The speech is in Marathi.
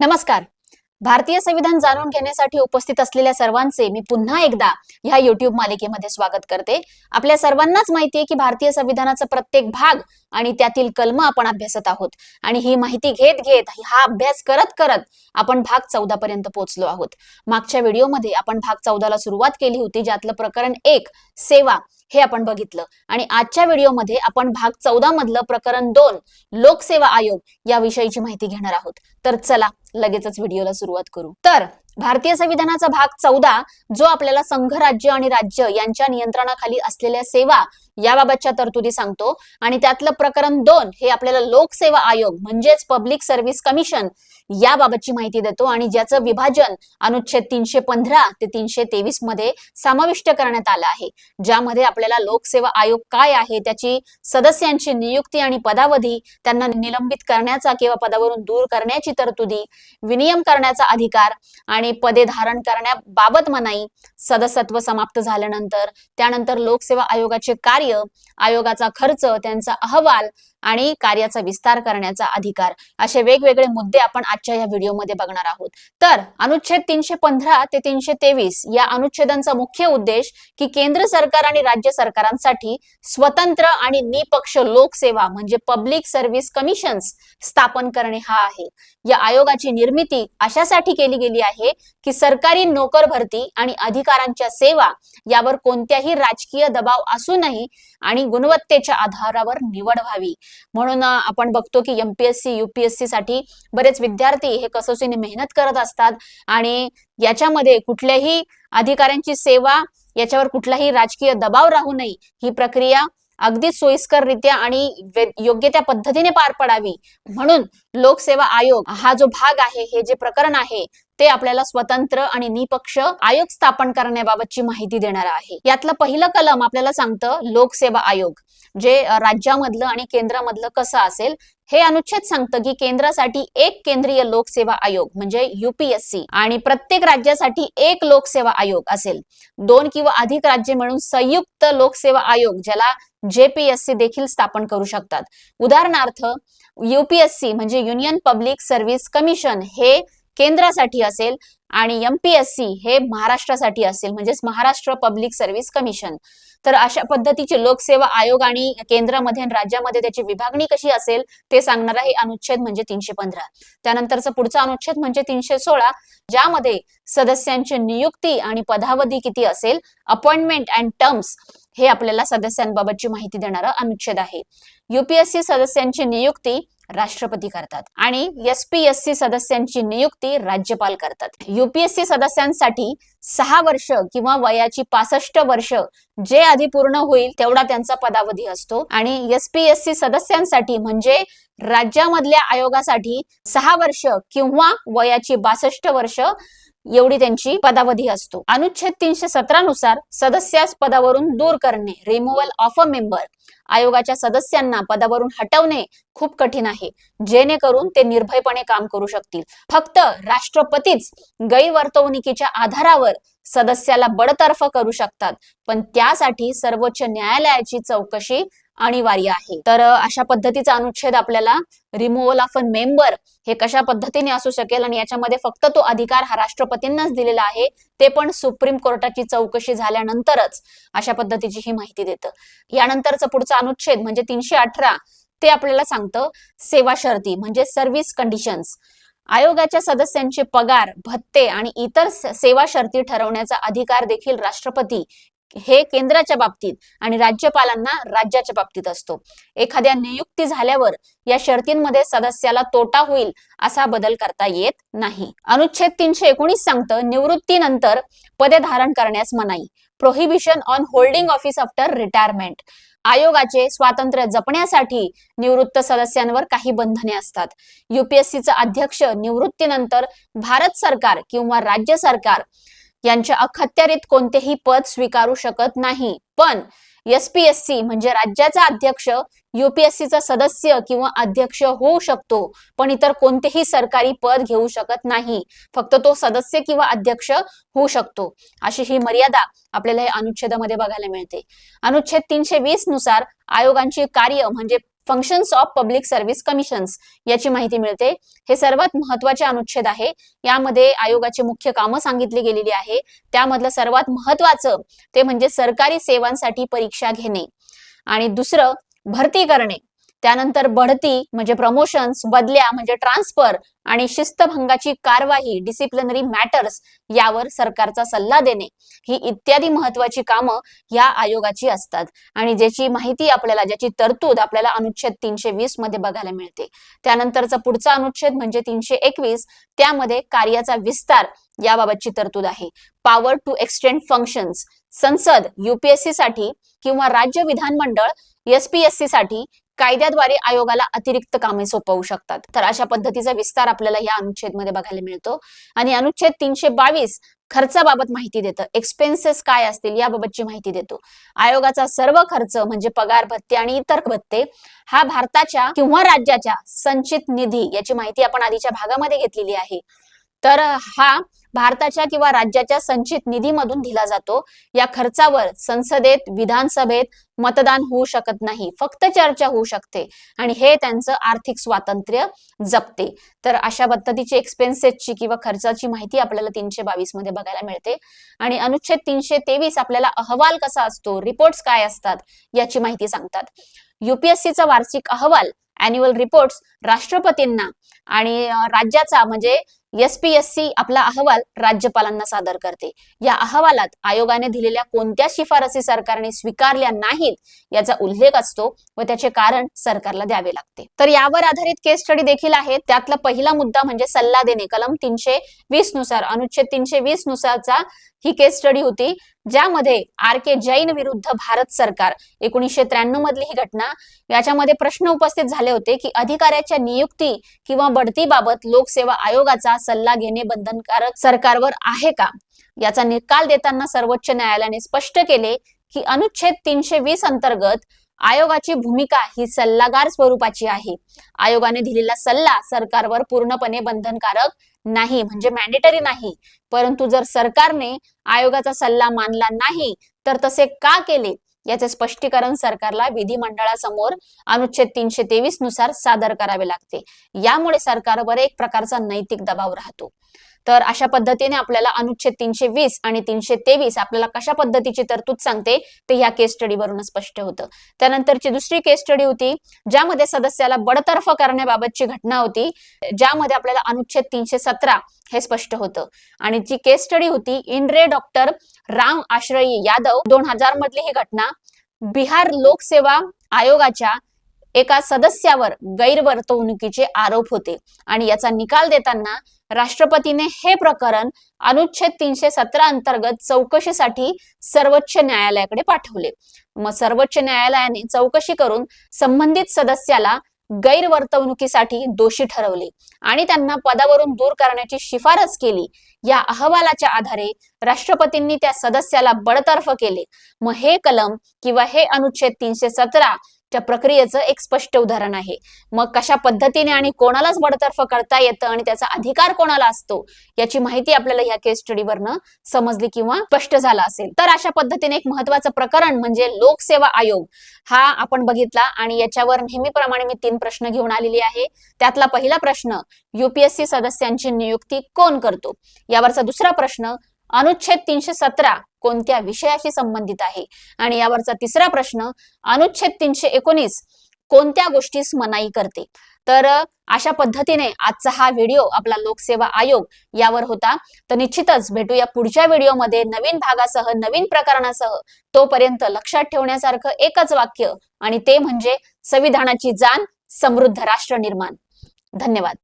नमस्कार. भारतीय संविधान जाणून घेण्यासाठी उपस्थित असलेल्या सर्वांचे मी पुन्हा एकदा ह्या YouTube मालिकेमध्ये स्वागत करते. आपल्या सर्वांनाच माहिती आहे की भारतीय संविधानाचा प्रत्येक भाग आणि त्यातील कलम आपण अभ्यासत आहोत आणि ही माहिती घेत घेत हा अभ्यास करत करत आपण भाग 14 पर्यंत पोहोचलो आहोत. मागच्या व्हिडिओमध्ये आपण भाग 14 ला सुरुवात केली होती, ज्यातलं प्रकरण 1 सेवा हे आपण बघितलं आणि आजच्या व्हिडिओमध्ये आपण भाग 14 मधलं प्रकरण 2 लोकसेवा आयोग या विषयीची माहिती घेणार आहोत. तर चला लगेचच व्हिडिओला सुरुवात करू. तर भारतीय संविधानाचा भाग 14 जो आपल्याला संघ राज्य आणि राज्य यांच्या नियंत्रणाखाली असलेल्या सेवा याबाबतच्या तरतुदी सांगतो आणि त्यातलं प्रकरण 2 हे आपल्याला लोकसेवा आयोग म्हणजेच पब्लिक सर्व्हिस कमिशन याबाबतची माहिती देतो आणि ज्याचं विभाजन अनुच्छेद 315 ते 323 मध्ये समाविष्ट करण्यात आलं आहे, ज्यामध्ये आपल्याला लोकसेवा आयोग काय आहे, त्याची सदस्यांची नियुक्ती आणि पदावधी, त्यांना निलंबित करण्याचा किंवा पदावरून दूर करण्याची तरतुदी, विनियम करण्याचा अधिकार आणि पदे धारण करण्याबाबत मनाई, सदस्यत्व समाप्त झाल्यानंतर त्यानंतर लोकसेवा आयोगाचे कार्य, आयोगाचा खर्च, त्यांचा अहवाल आणि कार्याचा विस्तार करण्याचा अधिकार, असे वेगवेगळे मुद्दे आपण आजच्या या व्हिडिओमध्ये बघणार आहोत. तर अनुच्छेद 315 ते 323 या अनुच्छेदांचा मुख्य उद्देश की केंद्र सरकार आणि राज्य सरकारांसाठी स्वतंत्र आणि निपक्ष लोकसेवा म्हणजे पब्लिक सर्व्हिस कमिशन्स स्थापन करणे हा आहे. या आयोगाची निर्मिती अशासाठी केली गेली आहे की सरकारी नोकर भरती आणि अधिकारांच्या सेवा यावर कोणत्याही राजकीय दबाव असूनही आणि गुणवत्तेच्या आधारावर निवड व्हावी. म्हणून आपण बघतो की एमपीएससी यूपीएससी साठी बरेच विद्यार्थी हे कसोशीने मेहनत करत असतात आणि याच्यामध्ये कुठल्याही अधिकाऱ्यांची सेवा याच्यावर कुठलाही राजकीय दबाव राहू नये ही प्रक्रिया अगदी सोयीस्कररित्या आणि योग्य त्या पद्धतीने पार पडावी म्हणून लोकसेवा आयोग हा जो भाग आहे, हे जे प्रकरण आहे ते आपल्याला स्वतंत्र आणि निपक्ष आयोग स्थापन करण्याबाबतची माहिती देणार आहे. यातलं पहिलं कलम आपल्याला सांगतं लोकसेवा आयोग जे राज्यामधलं आणि केंद्रामधलं कसं असेल. हे अनुच्छेद सांगतं की केंद्रासाठी एक केंद्रीय लोकसेवा आयोग म्हणजे यूपीएससी आणि प्रत्येक राज्यासाठी एक लोकसेवा आयोग असेल. 2 किंवा अधिक राज्ये मिळून संयुक्त लोकसेवा आयोग ज्याला जेपीएससी देखील स्थापन करू शकतात. उदाहरणार्थ यूपीएससी म्हणजे युनियन पब्लिक सर्व्हिस कमिशन हे केंद्रासाठी असेल आणि एमपीएससी हे महाराष्ट्रासाठी असेल म्हणजेच महाराष्ट्र पब्लिक सर्व्हिस कमिशन. तर अशा पद्धतीचे लोकसेवा आयोग आणि केंद्रामध्ये आणि राज्यामध्ये त्याची विभागणी कशी असेल ते सांगणारा हे अनुच्छेद म्हणजे 315. त्यानंतरचा पुढचा अनुच्छेद म्हणजे 316 ज्यामध्ये सदस्यांची नियुक्ती आणि पदावधी किती असेल, अपॉइंटमेंट अँड टर्म्स हे आपल्याला सदस्यांबाबतची माहिती देणारा अनुच्छेद आहे. यूपीएससी सदस्यांची नियुक्ती राष्ट्रपती करतात आणि एसपीएससी सदस्यांची नियुक्ती राज्यपाल करतात. यूपीएससी सदस्यांसाठी 6 वर्ष किंवा वयाची 65 वर्ष जे आधी पूर्ण होईल तेवढा त्यांचा पदावधी असतो आणि एसपीएससी सदस्यांसाठी म्हणजे राज्यामधल्या आयोगासाठी 6 वर्ष किंवा वयाची 62 वर्ष एवढी त्यांची पदावधी असतो. अनुच्छेद 317 नुसार सदस्यास पदावरून दूर करणे, रिमूव्हल ऑफ अ मेंबर, आयोगाच्या सदस्यांना पदावरून हटवणे खूप कठीण आहे जेणेकरून ते निर्भयपणे काम करू शकतील. फक्त राष्ट्रपतीच गैरवर्तवणुकीच्या आधारावर सदस्याला बडतर्फ करू शकतात, पण त्यासाठी सर्वोच्च न्यायालयाची चौकशी अनिवार्य आहे. तर अशा पद्धतीचा अनुच्छेद आपल्याला रिमूव्हल ऑफ अ मेंबर हे कशा पद्धतीने असू शकेल आणि याच्यामध्ये फक्त तो अधिकार हा राष्ट्रपतींनाच दिलेला आहे, ते पण सुप्रीम कोर्टाची चौकशी झाल्यानंतरच, अशा पद्धतीची ही माहिती देतं. यानंतरचं पुढचा अनुच्छेद म्हणजे 318 ते आपल्याला सांगतं सेवा शर्ती म्हणजे सर्व्हिस कंडिशन्स. आयोगाच्या सदस्यांचे पगार, भत्ते आणि इतर सेवा शर्ती ठरवण्याचा अधिकार देखील राष्ट्रपती हे केंद्राच्या बाबतीत आणि राज्यपालांना राज्याच्या बाबतीत असतो. एखाद्या नियुक्ती झाल्यावर या शर्तींमध्ये सदस्याला तोटा होईल असा बदल करता येत नाही. अनुच्छेद 319 सांगतं निवृत्तीनंतर पदे धारण करण्यास मनाई, prohibition on holding office after retirement. आयोगाचे स्वातंत्र्य जपण्यासाठी निवृत्त सदस्यांवर काही बंधने असतात. यूपीएससीचा अध्यक्ष निवृत्तीनंतर भारत सरकार किंवा राज्य सरकार यांच्या अखत्यारीत कोणतेही पद स्वीकारू शकत नाही, पण एसपीएससी म्हणजे राज्याचा अध्यक्ष यूपीएससीचा सदस्य किंवा अध्यक्ष होऊ शकतो, पण इतर कोणतेही सरकारी पद घेऊ शकत नाही. फक्त तो सदस्य किंवा अध्यक्ष होऊ शकतो, अशी ही मर्यादा आपल्याला या अनुच्छेदामध्ये बघायला मिळते. अनुच्छेद 320 नुसार आयोगांची कार्य म्हणजे functions of public service commissions याची माहिती मिळते. हे सर्वात महत्वाचे अनुच्छेद आहे. यामध्ये आयोगाची मुख्य कामं सांगितली गेलेली आहे. त्यामधलं सर्वात महत्वाचं ते म्हणजे सरकारी सेवांसाठी परीक्षा घेणे आणि दुसरं भरती करणे, त्यानंतर बढती म्हणजे प्रमोशन्स, बदल्या म्हणजे ट्रान्सफर आणि शिस्तभंगाची कारवाई डिसिप्लिनरी मॅटर्स यावर सरकारचा सल्ला देणे, ही इत्यादी महत्वाची कामं या आयोगाची असतात. आणि ज्याची माहिती आपल्याला, ज्याची तरतूद आपल्याला अनुच्छेद 320 मध्ये बघायला मिळते. त्यानंतरचा पुढचा अनुच्छेद म्हणजे 321, त्यामध्ये कार्याचा विस्तार याबाबतची तरतूद आहे. पॉवर टू एक्सटेंड फंक्शन्स, संसद युपीएससी साठी किंवा राज्य विधानमंडळ एसपीएससी साठी कायद्याद्वारे आयोगाला अतिरिक्त कामे सोपवू शकतात. तर अशा पद्धतीचा विस्तार आपल्याला या अनुच्छेद मध्ये बघायला मिळतो. आणि अनुच्छेद 322 खर्चाबाबत माहिती देतं. एक्सपेन्सेस काय असतील याबाबतची माहिती देतो. आयोगाचा सर्व खर्च म्हणजे पगार भत्ते आणि इतर भत्ते हा भारताच्या किंवा राज्याच्या संचित निधी, याची माहिती आपण आधीच्या भागामध्ये घेतलेली आहे. तर हा भारताच्या किंवा राज्याच्या संचित निधीमधून दिला जातो. या खर्चावर संसदेत, विधानसभेत मतदान होऊ शकत नाही, फक्त चर्चा होऊ शकते आणि हे त्यांचं आर्थिक स्वातंत्र्य जपते. तर अशा पद्धतीची एक्सपेन्सेसची किंवा खर्चाची माहिती आपल्याला 322 मध्ये बघायला मिळते. आणि अनुच्छेद 323 आपल्याला अहवाल कसा असतो, रिपोर्ट्स काय असतात याची माहिती सांगतात. युपीएससीचा वार्षिक अहवाल अॅन्युअल रिपोर्ट्स राष्ट्रपतींना आणि राज्याचा म्हणजे एसपीएससी आपला अहवाल राज्यपालांना सादर करते. या अहवालात आयोगाने दिलेल्या कोणत्या शिफारसी सरकारने स्वीकारल्या नाहीत याचा उल्लेख असतो व त्याचे कारण सरकारला द्यावे लागते. तर यावर आधारित केस स्टडी देखील आहे. त्यातला पहिला मुद्दा म्हणजे सल्ला देणे. कलम 320 नुसार, अनुच्छेद 320 नुसारचा ही केस स्टडी होती, ज्यामध्ये आर के जैन विरुद्ध भारत सरकार 1993 मधली ही घटना. याच्यामध्ये प्रश्न उपस्थित झाले होते की अधिकाऱ्याच्या नियुक्ती किंवा बढतीबाबत लोकसेवा आयोगाचा सल्ला घेणे बंधनकारक सरकारवर आहे का. याचा निकाल देताना सर्वोच्च न्यायालयाने स्पष्ट केले की अनुच्छेद 320 अंतर्गत आयोगाची भूमिका ही सल्लागार स्वरूपाची आहे. आयोगाने दिलेला सल्ला सरकारवर पूर्णपणे बंधनकारक नाही, म्हणजे मॅन्डेटरी नाही. परंतु जर सरकारने आयोगाचा सल्ला मानला नाही तर तसे का केले याचे स्पष्टीकरण सरकारला विधिमंडळासमोर अनुच्छेद 323 नुसार सादर करावे लागते. यामुळे सरकारवर एक प्रकारचा नैतिक दबाव राहतो. तर अशा पद्धतीने आपल्याला अनुच्छेद 320 आणि 323 आपल्याला कशा पद्धतीची तरतूद सांगते ते या केस स्टडी वरून स्पष्ट होतं. त्यानंतरची दुसरी केस स्टडी होती, ज्यामध्ये सदस्याला बडतर्फ करण्याबाबतची घटना होती, ज्यामध्ये आपल्याला अनुच्छेद 317 हे स्पष्ट होतं. आणि जी केस स्टडी होती इंद्रे डॉक्टर राम आश्रयी यादव 2000 मधली ही घटना. बिहार लोकसेवा आयोगाच्या एका सदस्यावर गैरवर्तवणुकीचे आरोप होते आणि याचा निकाल देताना राष्ट्रपतीने हे प्रकरण अनुच्छेद 317 अंतर्गत चौकशीसाठी सर्वोच्च न्यायालयाकडे पाठवले. मग सर्वोच्च न्यायालयाने चौकशी करून संबंधित सदस्याला गैरवर्तवणुकीसाठी दोषी ठरवले आणि त्यांना पदावरून दूर करण्याची शिफारस केली. या अहवालाच्या आधारे राष्ट्रपतींनी त्या सदस्याला बडतर्फ केले. मग हे कलम किंवा हे अनुच्छेद 317 त्या प्रक्रियेचं एक स्पष्ट उदाहरण आहे. मग कशा पद्धतीने आणि कोणालाच बडतर्फ करता येतं आणि त्याचा अधिकार कोणाला असतो याची माहिती आपल्याला या केस स्टडीवरनं समजली किंवा स्पष्ट झाला असेल. तर अशा पद्धतीने एक महत्वाचं प्रकरण म्हणजे लोकसेवा आयोग हा आपण बघितला आणि याच्यावर नेहमीप्रमाणे मी 3 प्रश्न घेऊन आलेली आहे. त्यातला पहिला प्रश्न, युपीएससी सदस्यांची नियुक्ती कोण करतो. यावरचा दुसरा प्रश्न, अनुच्छेद 317 कोणत्या विषयाशी संबंधित आहे. आणि यावरचा तिसरा प्रश्न, अनुच्छेद 319 कोणत्या गोष्टीस मनाई करते. तर अशा पद्धतीने आजचा हा व्हिडिओ आपला लोकसेवा आयोग यावर होता. तर निश्चितच भेटूया पुढच्या व्हिडिओमध्ये नवीन भागासह, नवीन प्रकरणासह. तोपर्यंत लक्षात ठेवण्यासारखं एकच वाक्य आणि ते म्हणजे संविधानाची जाण, समृद्ध राष्ट्र निर्माण. धन्यवाद.